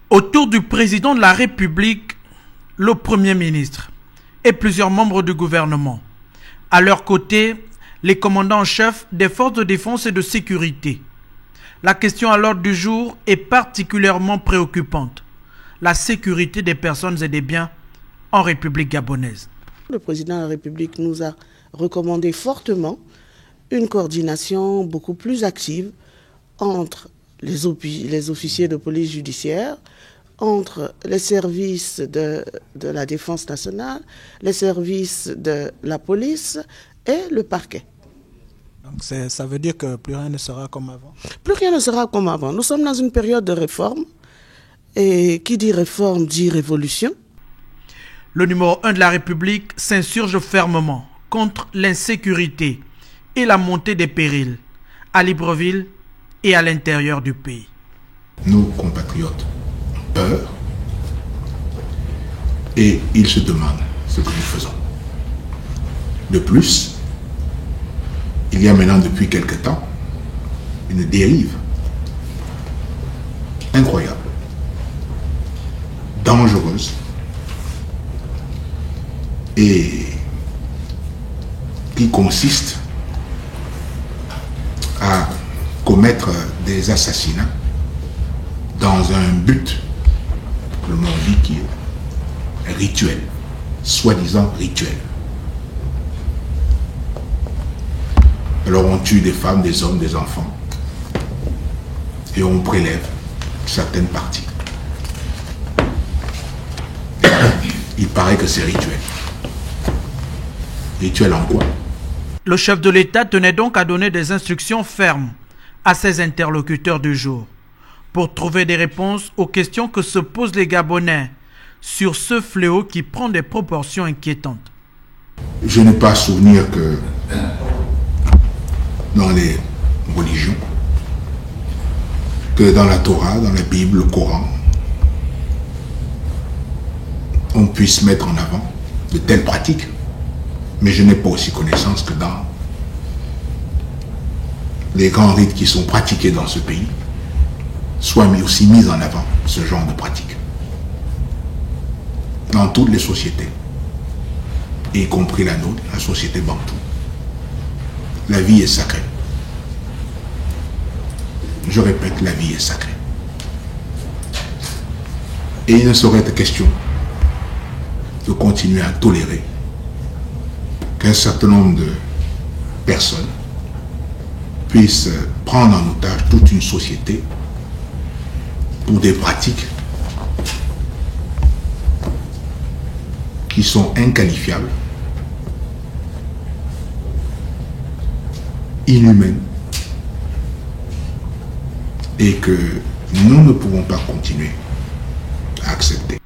Autour du président de la République, le Premier ministre et plusieurs membres du gouvernement. À leur côté, les commandants en chef des forces de défense et de sécurité. La question à l'ordre du jour est particulièrement préoccupante. La sécurité des personnes et des biens en République gabonaise. Le président de la République nous a recommandé fortement une coordination beaucoup plus active entre les officiers de police judiciaire, entre les services de la défense nationale, les services de la police et le parquet. Donc ça veut dire que plus rien ne sera comme avant? Plus rien ne sera comme avant. Nous sommes dans une période de réforme. Et qui dit réforme dit révolution. Le numéro 1 de la République s'insurge fermement contre l'insécurité et la montée des périls à Libreville et à l'intérieur du pays. Nos compatriotes ont peur et ils se demandent ce que nous faisons. De plus, il y a maintenant depuis quelque temps une dérive incroyable, dangereuse et qui consiste à commettre des assassinats dans un but, le monde dit, qui est rituel, soi-disant rituel. Alors on tue des femmes, des hommes, des enfants et on prélève certaines parties. Il paraît que c'est rituel. Rituel en quoi? Le chef de l'État tenait donc à donner des instructions fermes à ses interlocuteurs du jour pour trouver des réponses aux questions que se posent les Gabonais sur ce fléau qui prend des proportions inquiétantes. Je n'ai pas souvenir que dans les religions, que dans la Torah, dans la Bible, le Coran, on puisse mettre en avant de telles pratiques. Mais je n'ai pas aussi connaissance que dans les grands rites qui sont pratiqués dans ce pays, soit aussi mis en avant ce genre de pratiques. Dans toutes les sociétés, y compris la nôtre, la société bantoue. La vie est sacrée. Je répète, la vie est sacrée. Et il ne saurait être question de continuer à tolérer qu'un certain nombre de personnes puissent prendre en otage toute une société pour des pratiques qui sont inqualifiables, inhumaines, et que nous ne pouvons pas continuer à accepter.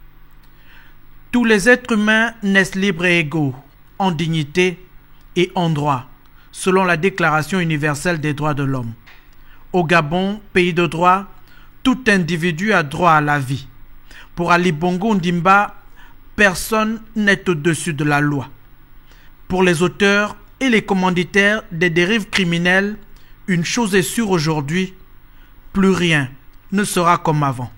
Tous les êtres humains naissent libres et égaux, en dignité et en droit, selon la Déclaration universelle des droits de l'homme. Au Gabon, pays de droit, tout individu a droit à la vie. Pour Ali Bongo Ondimba, personne n'est au-dessus de la loi. Pour les auteurs et les commanditaires des dérives criminelles, une chose est sûre aujourd'hui, plus rien ne sera comme avant.